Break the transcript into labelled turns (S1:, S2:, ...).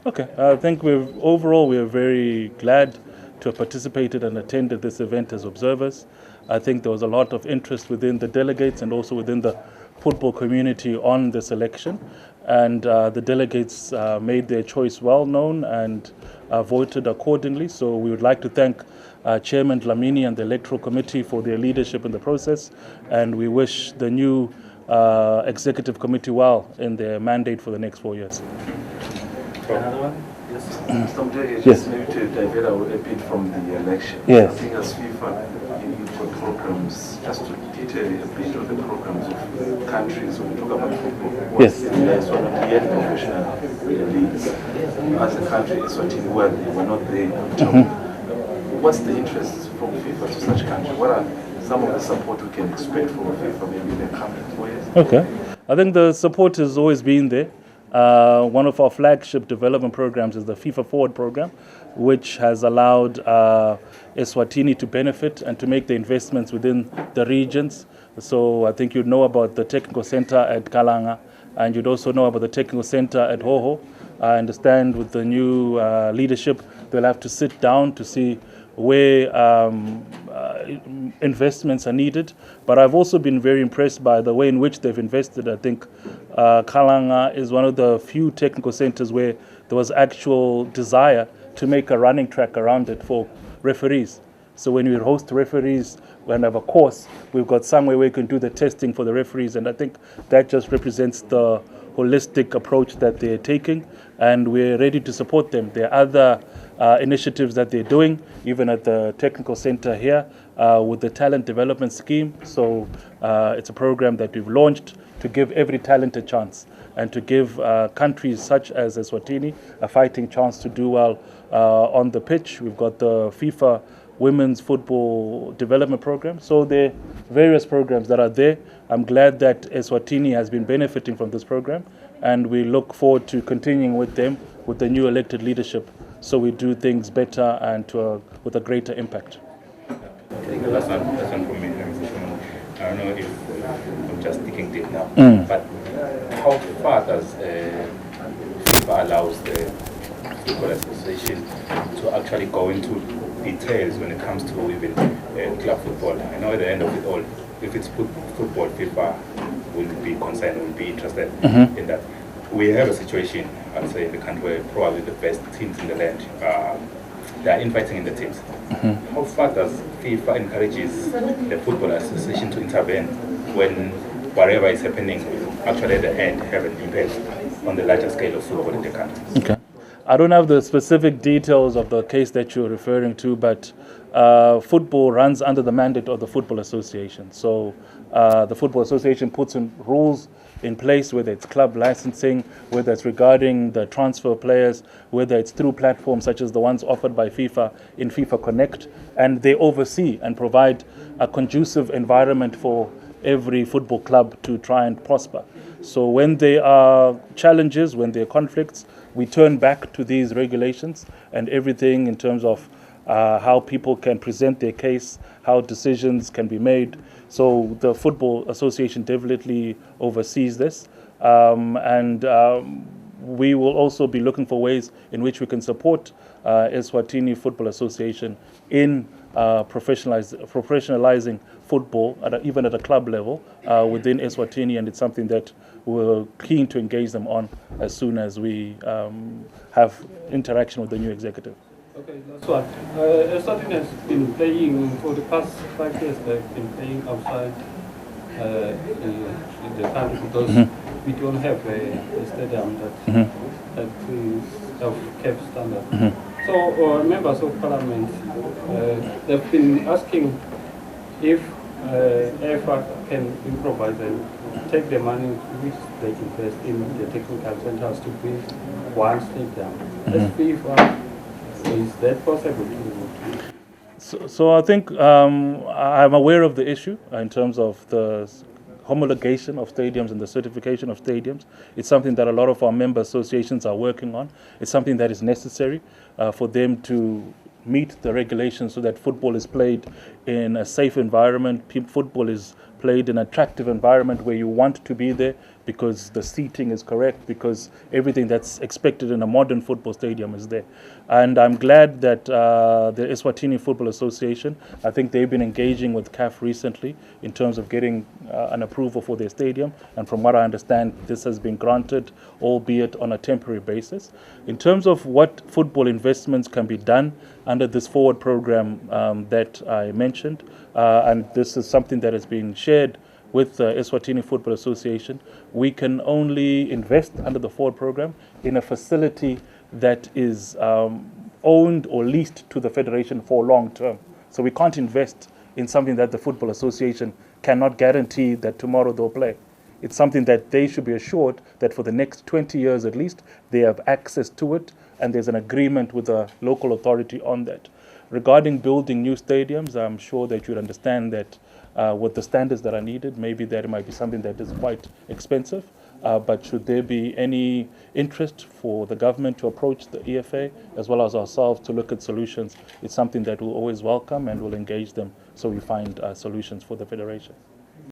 S1: Okay, I think overall we're very glad to have participated and attended this event as observers. I think there was a lot of interest within the delegates and also within the football community on this election, and the delegates made their choice well known and voted accordingly. So we would like to thank Chairman Dlamini and the Electoral Committee for their leadership in the process, and we wish the new Executive Committee well in their mandate for the next 4 years.
S2: Another one? Yes. Mr. Mudege,
S1: Yes.
S2: maybe to divert a bit from the election.
S1: Yes.
S2: I think as FIFA, you've got programs, just to detail a bit of the programs of countries when we talk about football.
S1: Yes.
S2: There's one of the young professional leagues. As a country, Eswatini, well, we're not there. What's the interest from FIFA to such country? What are some of the support we can expect from FIFA maybe in the coming 4 years?
S1: Okay. I think the support has always been there. One of our flagship development programs is the FIFA Forward program, which has allowed Eswatini to benefit and to make the investments within the regions. So I think you'd know about the technical center at Kalanga, and you'd also know about the technical center at Hoho. I understand with the new leadership, they'll have to sit down to see where investments are needed. But I've also been very impressed by the way in which they've invested. I think Kalanga is one of the few technical centers where there was actual desire to make a running track around it for referees. So when we host referees, when we have a course, we've got somewhere where we can do the testing for the referees. And I think that just represents the holistic approach that they're taking, and we're ready to support them. There are other initiatives that they're doing, even at the technical center here, with the talent development scheme. So it's a program that we've launched to give every talent a chance and to give countries such as Eswatini a fighting chance to do well on the pitch. We've got the FIFA Women's Football Development Program. So there are various programs that are there. I'm glad that Eswatini has been benefiting from this program, and we look forward to continuing with them with the new elected leadership, so we do things better and with a greater impact.
S3: That's one from me, Mr. Shimon. I don't know if I'm just thinking deep now, but how far does FIFA allows the Football Association to actually go into details when it comes to even club football? I know at the end of it all, if it's football, FIFA will be concerned, will be interested in that. We have a situation, I'd say, in the country where probably the best teams in the land, they are infighting in the teams. How far does FIFA encourages the Football Association to intervene when whatever is happening actually at the end have an impact on the larger scale of football in the country?
S1: Okay. I don't have the specific details of the case that you're referring to, but football runs under the mandate of the Football Association. So the Football Association puts in rules in place, whether it's club licensing, whether it's regarding the transfer of players, whether it's through platforms such as the ones offered by FIFA in FIFA Connect, and they oversee and provide a conducive environment for every football club to try and prosper. So when there are challenges, when there are conflicts, we turn back to these regulations and everything in terms of how people can present their case, how decisions can be made. So the Football Association definitely oversees this. We will also be looking for ways in which we can support Eswatini Football Association in professionalizing football, even at a club level, within Eswatini, and it's something that we're keen to engage them on as soon as we have interaction with the new executive.
S4: Okay, last one. Eswatini has been playing for the past 5 years. They've been playing outside in the country because we don't have a stadium that is of CAF standard. So members of parliament, they've been asking if EFA can improvise and take the money which they invest in the technical centers to build one stadium. As FIFA, is that possible?
S1: So I think I'm aware of the issue in terms of the homologation of stadiums and the certification of stadiums. It's something that a lot of our member associations are working on. It's something that is necessary for them to meet the regulations so that football is played in a safe environment. Football is played in an attractive environment where you want to be there because the seating is correct, because everything that's expected in a modern football stadium is there. And I'm glad that the Eswatini Football Association, I think they've been engaging with CAF recently in terms of getting an approval for their stadium. And from what I understand, this has been granted, albeit on a temporary basis. In terms of what football investments can be done under this forward program that I mentioned, and this is something that has been shared with the Eswatini Football Association, we can only invest under the forward program in a facility that is owned or leased to the federation for long term. So we can't invest in something that the Football Association cannot guarantee that tomorrow they'll play. It's something that they should be assured that for the next 20 years at least, they have access to it, and there's an agreement with the local authority on that. Regarding building new stadiums, I'm sure that you'd understand that with the standards that are needed, maybe that might be something that is quite expensive. But should there be any interest for the government to approach the EFA as well as ourselves to look at solutions, it's something that we'll always welcome and we'll engage them so we find solutions for the federation.